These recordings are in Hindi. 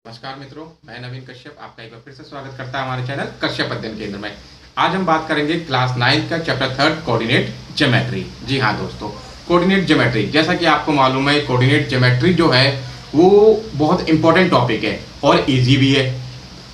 नमस्कार मित्रों, मैं नवीन कश्यप आपका एक बार फिर से स्वागत करता है हमारे चैनल कश्यप अध्ययन केंद्र में। आज हम बात करेंगे क्लास 9 का चैप्टर 3 कोऑर्डिनेट ज्योमेट्री। जी हाँ दोस्तों, कोऑर्डिनेट ज्योमेट्री, जैसा कि आपको मालूम है कोऑर्डिनेट ज्योमेट्री जो है वो बहुत इंपॉर्टेंट टॉपिक है और इजी भी है।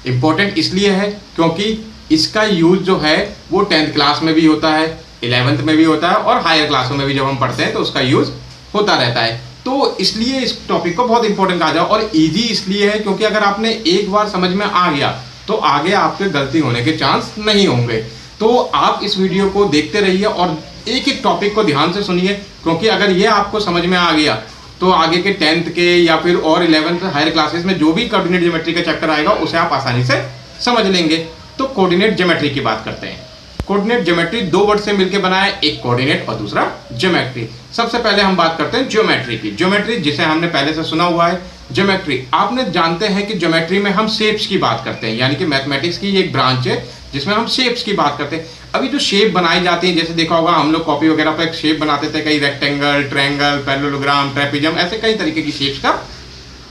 इंपॉर्टेंट इसलिए है क्योंकि इसका यूज जो है वो 10th क्लास में भी होता है, 11th में भी होता है और हायर क्लासों में भी जब हम पढ़ते हैं तो उसका यूज होता रहता है। तो इसलिए इस टॉपिक को बहुत इंपॉर्टेंट कहा जाए और इजी इसलिए है क्योंकि अगर आपने एक बार समझ में आ गया तो आगे आपके गलती होने के चांस नहीं होंगे। तो आप इस वीडियो को देखते रहिए और एक एक टॉपिक को ध्यान से सुनिए, क्योंकि अगर ये आपको समझ में आ गया तो आगे के 10th के या फिर और 11th हायर क्लासेस में जो भी कोऑर्डिनेट ज्योमेट्री का चैप्टर आएगा उसे आप आसानी से समझ लेंगे। तो कोऑर्डिनेट ज्योमेट्री की बात करते हैं। कोऑर्डिनेट ज्योमेट्री दो वर्ड से मिलकर बना है, एक कोऑर्डिनेट और दूसरा ज्योमेट्री। सबसे पहले हम बात करते हैं ज्योमेट्री की। ज्योमेट्री जिसे हमने पहले से सुना हुआ है, ज्योमेट्री आपने जानते हैं कि ज्योमेट्री में हम शेप्स की बात करते हैं, यानी कि मैथमेटिक्स की एक ब्रांच है जिसमें हम शेप्स की बात करते हैं। अभी जो शेप बनाई जाती है, जैसे देखा होगा हम लोग कॉपी वगैरह पर एक शेप बनाते थे, कई रेक्टेंगल, ट्रायंगल, पैरेललोग्राम, ट्रेपेजियम, ऐसे कई तरीके की शेप्स का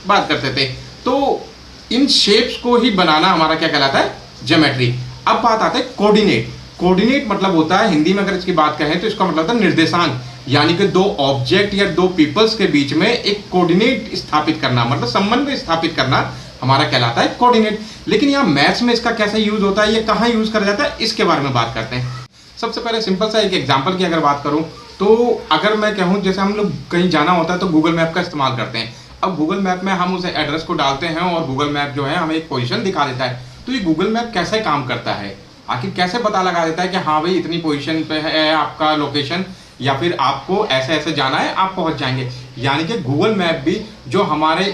बात करते थे। तो इन शेप्स को ही बनाना हमारा क्या कहलाता है, ज्योमेट्री। अब बात आते हैं कोऑर्डिनेट। कोऑर्डिनेट मतलब होता है, हिंदी में अगर इसकी बात कहें तो इसका मतलब होता है निर्देशांक, यानी कि दो ऑब्जेक्ट या दो पीपल्स के बीच में एक कोऑर्डिनेट स्थापित करना, मतलब समन्वय स्थापित करना हमारा कहलाता है कोऑर्डिनेट। लेकिन यहाँ मैथ्स में इसका कैसे यूज होता है, ये कहाँ यूज करा जाता है, इसके बारे में बात करते हैं। सबसे पहले सिंपल सा एक एग्जाम्पल की अगर बात करूं तो अगर मैं कहूं जैसे हम लोग कहीं जाना होता है तो गूगल मैप का इस्तेमाल करते हैं। अब गूगल मैप में हम उस एड्रेस को डालते हैं और गूगल मैप जो है हमें एक पोजीशन दिखा देता है। तो ये गूगल मैप कैसे काम करता है, आखिर कैसे पता लगा देता है कि हाँ भाई इतनी पोजीशन पे है आपका लोकेशन, या फिर आपको ऐसे ऐसे जाना है, आप पहुंच जाएंगे। यानी कि गूगल मैप भी जो हमारे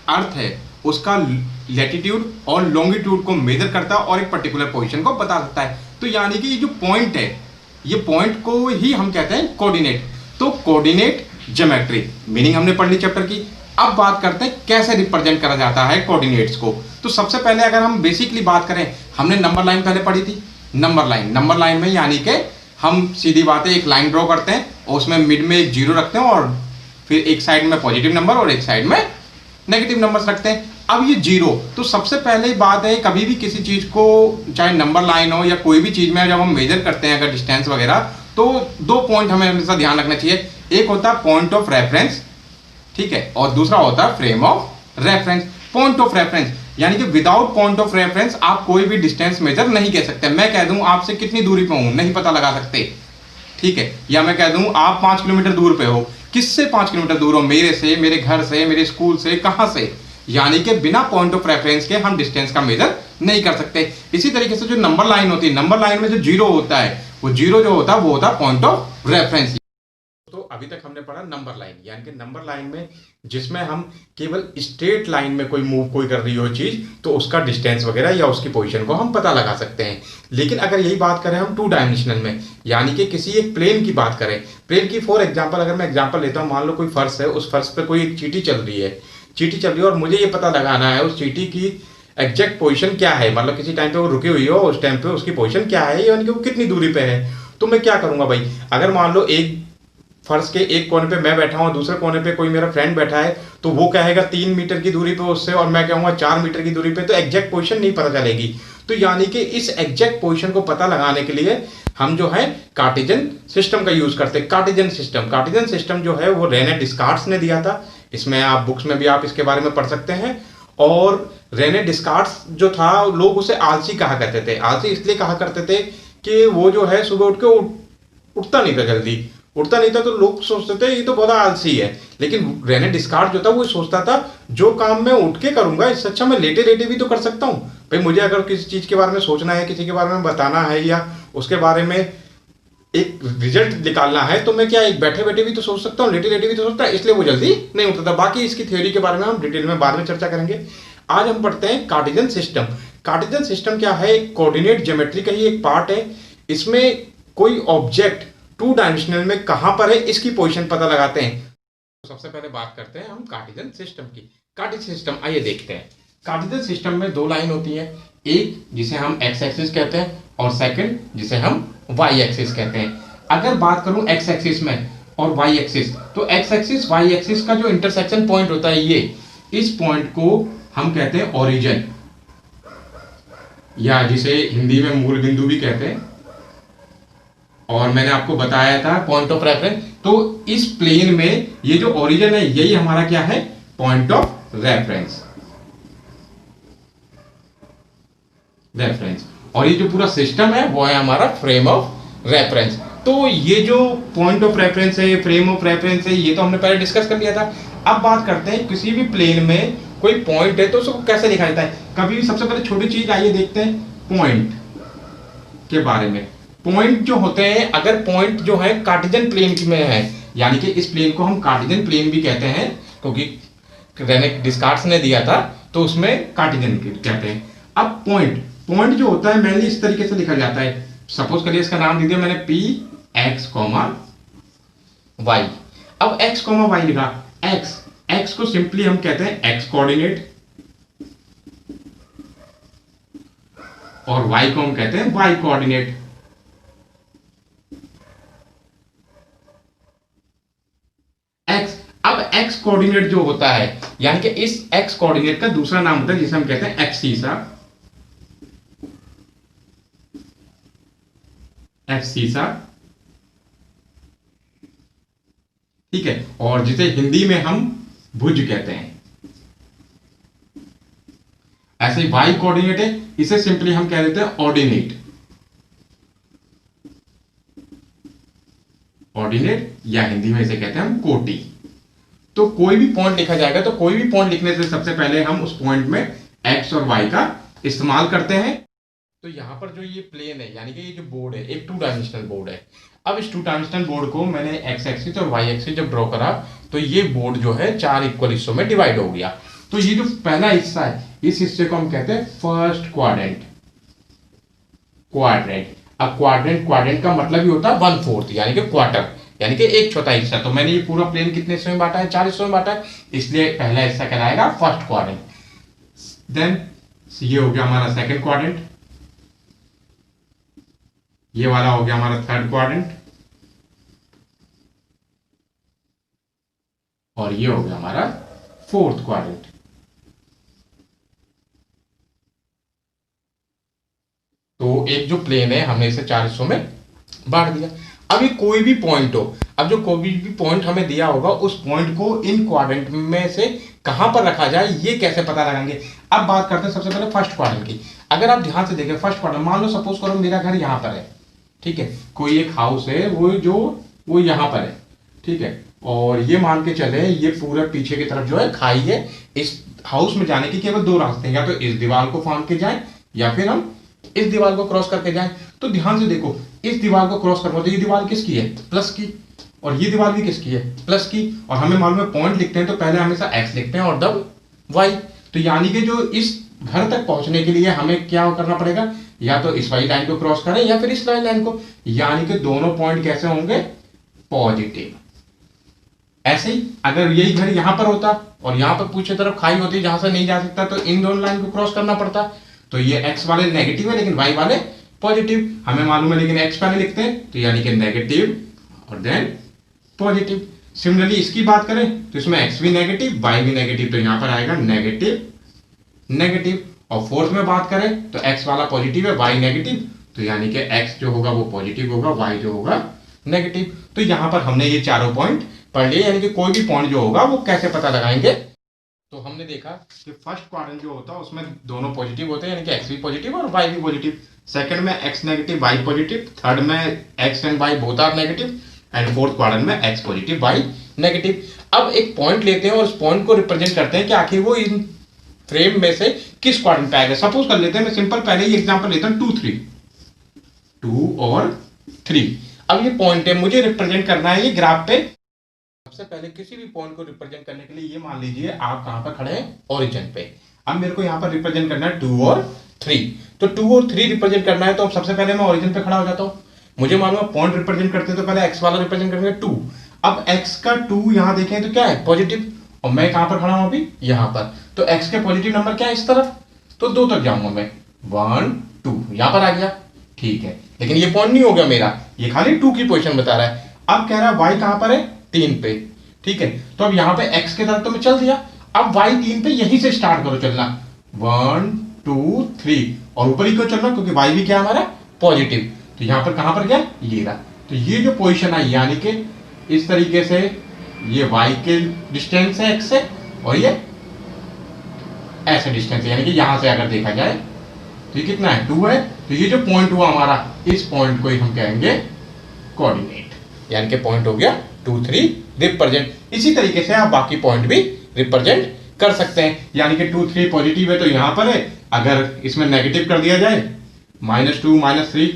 अर्थ है उसका लैटिट्यूड और लॉन्गिट्यूड को मेजर करता है और एक पर्टिकुलर पोजीशन को बता सकता है। तो यानी कि ये जो पॉइंट है, ये पॉइंट को ही हम कहते हैं कोऑर्डिनेट। तो कोऑर्डिनेट ज्योमेट्री मीनिंग हमने पढ़ ली चैप्टर की। अब बात करते हैं कैसे रिप्रेजेंट करा जाता है कोऑर्डिनेट्स को। तो सबसे पहले अगर हम बेसिकली बात करें, हमने नंबर लाइन पहले पढ़ी थी। नंबर लाइन में यानी कि हम सीधी बात है एक लाइन ड्रॉ करते हैं और उसमें मिड में एक जीरो रखते हैं और फिर एक साइड में पॉजिटिव नंबर और एक साइड में नेगेटिव नंबर्स रखते हैं। अब ये जीरो, तो सबसे पहले बात है कभी भी किसी चीज को, चाहे नंबर लाइन हो या कोई भी चीज में जब हम मेजर करते हैं अगर डिस्टेंस वगैरह, तो दो पॉइंट हमें हमेशा ध्यान रखना चाहिए। एक होता है पॉइंट ऑफ रेफरेंस, ठीक है, और दूसरा होता है frame of reference. Point of reference यानी कि विदाउट पॉइंट ऑफ रेफरेंस आप कोई भी डिस्टेंस मेजर नहीं कह सकते। मैं कह दूं आपसे कितनी दूरी पे हूं, नहीं पता लगा सकते, ठीक है। या मैं कह दूं आप 5 किलोमीटर दूर पे हो, किससे 5 किलोमीटर दूर हो, मेरे से, मेरे घर से, मेरे स्कूल से, कहां से, यानी कि बिना पॉइंट ऑफ रेफरेंस के हम डिस्टेंस का मेजर नहीं कर सकते। इसी तरीके से जो नंबर लाइन होती है, नंबर लाइन में जो जीरो होता है, वो जीरो जो होता है वो होता है पॉइंट ऑफ रेफरेंस। तो अभी तक हमने पढ़ा नंबर लाइन, यानी कि नंबर लाइन में जिसमें हम केवल स्ट्रेट लाइन में कोई मूव कोई कर रही हो चीज तो उसका डिस्टेंस वगैरह या उसकी पोजीशन को हम पता लगा सकते हैं। लेकिन अगर यही बात करें हम 2 डायमेंशनल में, यानी कि किसी एक प्लेन की बात करें, प्लेन की फॉर एग्जांपल अगर मैं एग्जांपल लेता हूं, मान लो कोई फर्श है, उस फर्श पे कोई एक चींटी चल रही है और मुझे ये पता लगाना है उस चींटी की एग्जैक्ट पोजीशन क्या है, मतलब किसी टाइम पे वो रुकी हुई हो, उस टाइम पे उसकी पोजीशन क्या है, यानी कि वो कितनी दूरी पे है। तो मैं क्या करूंगा भाई, अगर मान लो एक फर्श के एक कोने पे मैं बैठा हूं, दूसरे कोने पे कोई मेरा फ्रेंड बैठा है, तो वो कहेगा 3 मीटर की दूरी पे उससे और मैं कहूंगा 4 मीटर की दूरी पे, तो एग्जैक्ट पोजीशन नहीं पता चलेगी। तो यानी कि इस एग्जैक्ट पोजीशन को पता लगाने के लिए हम जो है कार्टेशियन सिस्टम का यूज करते हैं। कार्टेशियन सिस्टम जो है वो रेने डिस्कार्ट्स ने दिया था। इसमें आप बुक्स में भी आप इसके बारे में पढ़ सकते हैं। और रेने डिस्कार्ट्स जो था, लोग उसे आलसी कहा करते थे। आलसी इसलिए कहा करते थे कि वो जो है सुबह उठ के उठता नहीं था, जल्दी उठता नहीं था, तो लोग सोचते थे ये तो बहुत आलसी है। लेकिन रेने डिस्कार्ट जो था वो सोचता था जो काम मैं उठ के करूंगा इससे अच्छा मैं लेटे लेटे भी तो कर सकता हूं। भाई मुझे अगर किसी चीज के बारे में सोचना है, किसी के बारे में बताना है या उसके बारे में एक रिजल्ट निकालना है, तो मैं क्या एक बैठे बैठे भी तो सोच सकता हूँ, लेटे लेटे भी तो सोचता है, इसलिए वो जल्दी नहीं उठता था। बाकी इसकी थ्योरी के बारे में हम डिटेल में बाद में चर्चा करेंगे। आज हम पढ़ते हैं कार्टेशियन सिस्टम। कार्टेशियन सिस्टम क्या है, कोऑर्डिनेट ज्योमेट्री का ही एक पार्ट है। इसमें कोई ऑब्जेक्ट 2 डायमेंशनल में कहां पर है इसकी पोजीशन पता लगाते हैं। तो सबसे पहले बात करते हैं हम कार्टेशियन सिस्टम की। कार्टेशियन सिस्टम आइए देखते हैं। कार्टेशियन सिस्टम में 2 लाइन होती है, एक जिसे हम एक्स एक्सिस कहते हैं और सेकंड जिसे हम वाई एक्सिस कहते हैं। अगर बात करूं एक्स एक्सिस में और वाई एक्सिस, तो एक्स एक्सिस वाई एक्सिस का जो इंटरसेक्शन पॉइंट होता है, ये इस पॉइंट को हम कहते हैं ओरिजिन, या जिसे हिंदी में मूल बिंदु भी कहते हैं, और मैंने आपको बताया था पॉइंट ऑफ रेफरेंस। तो इस प्लेन में ये जो ओरिजिन है यही हमारा क्या है, पॉइंट ऑफ रेफरेंस। और ये जो पूरा सिस्टम है वो है हमारा फ्रेम ऑफ रेफरेंस। तो ये जो पॉइंट ऑफ रेफरेंस है, फ्रेम ऑफ रेफरेंस है, ये तो हमने पहले डिस्कस कर लिया था। अब बात करते हैं किसी भी प्लेन में कोई पॉइंट है तो उसको कैसे लिखा जाता है। कभी सबसे पहले छोटी चीज आइए देखते हैं पॉइंट के बारे में। पॉइंट जो होते हैं, अगर पॉइंट जो है कार्टेशियन प्लेन में है, यानी कि इस प्लेन को हम कार्टेशियन प्लेन भी कहते हैं, क्योंकि रेने डिस्कार्ड्स ने दिया था तो उसमें कार्टेशियन कहते हैं। अब पॉइंट जो होता है मेनली इस तरीके से लिखा जाता है। सपोज करिए इसका नाम दे दिया मैंने पी एक्स वाई। अब एक्स वाई लिखा, एक्स को सिंपली हम कहते हैं एक्स कोऑर्डिनेट, और वाई को हम कहते हैं वाई कोऑर्डिनेट। अब एक्स कोऑर्डिनेट जो होता है, यानी कि इस एक्स कोऑर्डिनेट का दूसरा नाम होता है जिसे हम कहते हैं एक्सीसा, ठीक है, और जिसे हिंदी में हम भुज कहते हैं। ऐसे ही वाई कोऑर्डिनेट है, इसे सिंपली हम कह देते हैं ऑर्डिनेट, या हिंदी में इसे कहते हैं हम कोटि। तो कोई भी पॉइंट लिखा जाएगा तो कोई भी पॉइंट लिखने से सबसे पहले हम उस पॉइंट में एक्स और वाई का इस्तेमाल करते हैं। तो यहाँ पर जो ये प्लेन है, यानी कि ये जो बोर्ड है, एक 2 डायमेंशनल बोर्ड है। अब इस 2 डायमेंशनल बोर्ड को मैंने एक्स एक्सिस और वाई एक्सिस जब ड्रॉ करा तो ये बोर्ड जो है 4 इक्वल हिस्सों में डिवाइड हो गया। तो ये जो पहला हिस्सा है, इस हिस्से को हम कहते हैं फर्स्ट क्वाड्रेंट। अब क्वाड्रेंट का मतलब ही होता है 1/4, यानी कि क्वार्टर, यानी कि 1/4 हिस्सा। तो मैंने ये पूरा प्लेन कितने हिस्सों में बांटा है, 4 हिस्सों में बांटा है, इसलिए पहला हिस्सा कहलाएगा फर्स्ट क्वाड्रेंट। देन ये हो गया हमारा सेकंड क्वाड्रेंट, ये वाला हो गया हमारा थर्ड क्वाड्रेंट, और ये हो गया हमारा फोर्थ क्वाड्रेंट। तो एक जो प्लेन है हमने इसे 4 हिस्सों में बांट दिया। अब ये कोई भी पॉइंट हो, अब जो कोई भी पॉइंट हमें दिया होगा उस पॉइंट को इन क्वाड्रेंट में से कहां पर रखा जाए ये कैसे पता लगाएंगे। अब बात करते हैं सबसे पहले फर्स्ट क्वाड्रेंट की। अगर आप ध्यान से देखें फर्स्ट क्वाड्रेंट, मान लो सपोज करो मेरा घर यहां पर है, ठीक है, कोई एक हाउस है वो यहां पर है, ठीक है, और ये मान के चले ये पूरा पीछे की तरफ जो है खाई है। इस हाउस में जाने के केवल 2 रास्ते हैं, या तो इस दीवार को फांद के जाएं या फिर हम इस दीवार को क्रॉस करके जाएं। तो ध्यान से देखो, इस दीवार को क्रॉस करना तो ये दीवार किसकी है, प्लस की, और ये दीवार भी किसकी है, प्लस की, और हमें मालूम है पॉइंट लिखते हैं तो पहले हमेशा एक्स लिखते हैं और तब वाई। तो यानी कि जो इस घर तक पहुंचने के लिए हमें क्या करना पड़ेगा, या तो इस वाली लाइन को क्रॉस करें या फिर इस लाइन को, यानी कि दोनों पॉइंट कैसे होंगे, पॉजिटिव। ऐसे ही अगर यही घर यहां पर होता और यहां पर पीछे तरफ खाई होती जहां से नहीं जा सकता तो इन दोनों लाइन को क्रॉस करना पड़ता। तो ये एक्स वाले नेगेटिव है लेकिन वाई वाले पॉजिटिव, हमें मालूम है, लेकिन एक्स पहले लिखते हैं तो यानी कि नेगेटिव और देन पॉजिटिव। सिमिलरली इसकी बात करें तो इसमें एक्स भी नेगेटिव वाई भी नेगेटिव, तो यहां पर आएगा नेगेटिव। और फोर्थ में बात करें तो एक्स वाला पॉजिटिव है वाई नेगेटिव, तो यानी कि एक्स जो होगा वो पॉजिटिव होगा, वाई जो होगा नेगेटिव। तो यहां पर हमने ये चारों पॉइंट पढ़ लिए, यानी कि कोई भी पॉइंट जो होगा वो कैसे पता लगाएंगे। तो हमने देखा कि फर्स्ट क्वाड्रेंट जो होता है उसमें दोनों पॉजिटिव होते हैं, यानी कि एक्स भी पॉजिटिव और वाई भी पॉजिटिव। सेकंड में X negative Y positive, third में X and Y both are negative, and fourth quadrant में एक्स पॉजिटिव वाई नेगेटिव। अब एक पॉइंट लेते हैं और उस पॉइंट को रिप्रेजेंट करते हैं कि आखिर वो इन फ्रेम में से किस क्वाड्रेंट पे आएगा। सपोज कर लेते हैं, मैं सिंपल पहले ही एग्जांपल लेता हूं 2 और 3। अब ये पॉइंट है, मुझे रिप्रेजेंट करना है ये ग्राफ पे। सबसे पहले किसी भी पॉइंट को रिप्रेजेंट करने के लिए ये मान लीजिए आप कहां पर खड़े हैं, ओरिजिन पे। अब मेरे को यहां पर रिप्रेजेंट करना है 2 और 3। तो 2 और 3 रिप्रेजेंट करना है तो सबसे पहले मैं ओरिजिन पे खड़ा हो जाता हूं। मुझे मालूम है पॉइंट रिप्रेजेंट करते हैं तो पहले एक्स वाला रिप्रेजेंट करेंगे 2। अब एक्स का 2 यहां देखें तो क्या है, पॉजिटिव, और मैं कहां पर खड़ा हूं अभी, यहां पर। तो एक्स के पॉजिटिव नंबर क्या है, इस तरफ, तो 2 तक जाऊंगा मैं, 1 2 यहां पर आ गया, ठीक है। लेकिन ये पॉइंट नहीं हो गया मेरा, ये खाली 2 की पोजीशन बता रहा है। अब कह रहा है वाई कहां पर है, 3 पे, ठीक है। तो अब यहां पे एक्स के तरफ तो मैं चल दिया, अब y3 पे यहीं से स्टार्ट करो चलना, 1 2 3, और ऊपर ही क्यों चलना, क्योंकि y भी क्या हमारा पॉजिटिव, तो यहां पर कहां पर गया, ये रहा। तो ये जो पोजीशन आई यानी कि इस तरीके से ये y के डिस्टेंस है x से, और ये ऐसे डिस्टेंस है, यानी कि यहां से अगर देखा जाए तो ये कितना है, 2 है। तो ये जो पॉइंट हुआ हमारा, इस पॉइंट को ही हम कहेंगे कोऑर्डिनेट, यानी कि पॉइंट हो गया 2 3 रिप्रेजेंट। इसी तरीके से आप बाकी पॉइंट भी रिप्रेजेंट कर सकते हैं, यानी कि 2 3 पॉजिटिव है तो यहां पर है, अगर इसमें नेगेटिव कर दिया जाए -2 -3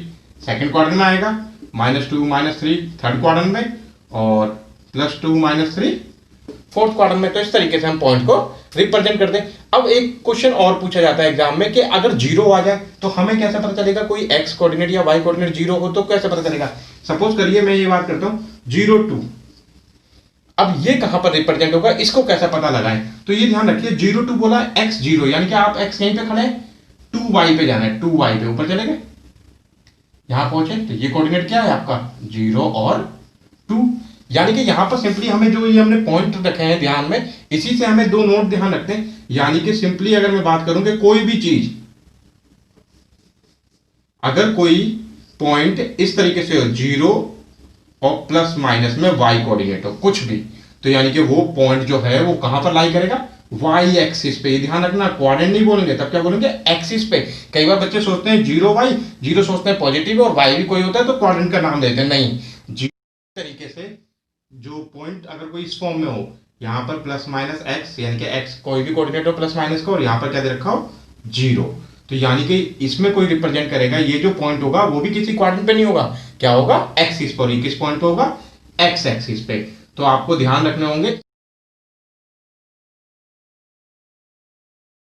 सेकंड क्वाड्रेंट में आएगा, -2 -3 थर्ड क्वाड्रेंट में, और +2 -3 फोर्थ क्वाड्रेंट में। तो इस तरीके से हम पॉइंट को रिप्रेजेंट करते हैं। अब एक क्वेश्चन और पूछा जाता है एग्जाम में कि अगर 0 आ जाए तो हमें कैसे पता चलेगा, कोई x कोऑर्डिनेट या y कोऑर्डिनेट 0 हो तो कैसे पता चलेगा। सपोज करिए मैं ये बात करता हूं 0 2, अब ये कहां पर रिप्रेजेंट होगा, इसको कैसे पता लगाएं। तो ये ध्यान रखिए 0 2 बोला x 0, यानी कि आप x यहीं पे खड़े हैं, 2y पे जाना है, 2y पे ऊपर चले गए, यहां पहुंचे, तो ये कोऑर्डिनेट क्या है आपका 0 और 2, यानी कि यहां पर सिंपली हमें जो ये हमने पॉइंट रखे हैं ध्यान में, इसी से हमें 2 नोट ध्यान रखते हैं। यानी कि सिंपली अगर मैं बात करूं कि कोई भी चीज, अगर कोई पॉइंट इस तरीके से हो 0 और प्लस माइनस में y कोऑर्डिनेट हो कुछ भी, तो यानी कि वो पॉइंट जो है वो कहां पर लाई करेगा, y एक्सिस पे। ध्यान रखना कोऑर्डिनेट नहीं बोलेंगे, तब क्या बोलेंगे, एक्सिस पे। कई बार बच्चे सोचते हैं 0y, 0 सोचते हैं पॉजिटिव और y भी कोई होता है तो कोऑर्डिनेट का नाम देते हैं, नहीं। तरीके से जो पॉइंट अगर कोई इस फॉर्म में हो, यहां पर प्लस माइनस एक्स, यानी कि एक्स कोई भी कोऑर्डिनेट हो प्लस माइनस का, और यहां पर क्या दे रखा हो 0, तो यानी कि इसमें कोई रिप्रेजेंट करेगा, ये जो पॉइंट होगा वो भी किसी क्वाड्रेंट पे नहीं होगा, क्या होगा, एक्सिस पर। किस पॉइंट पे होगा, एक्स एक्सिस पे। तो आपको ध्यान रखने होंगे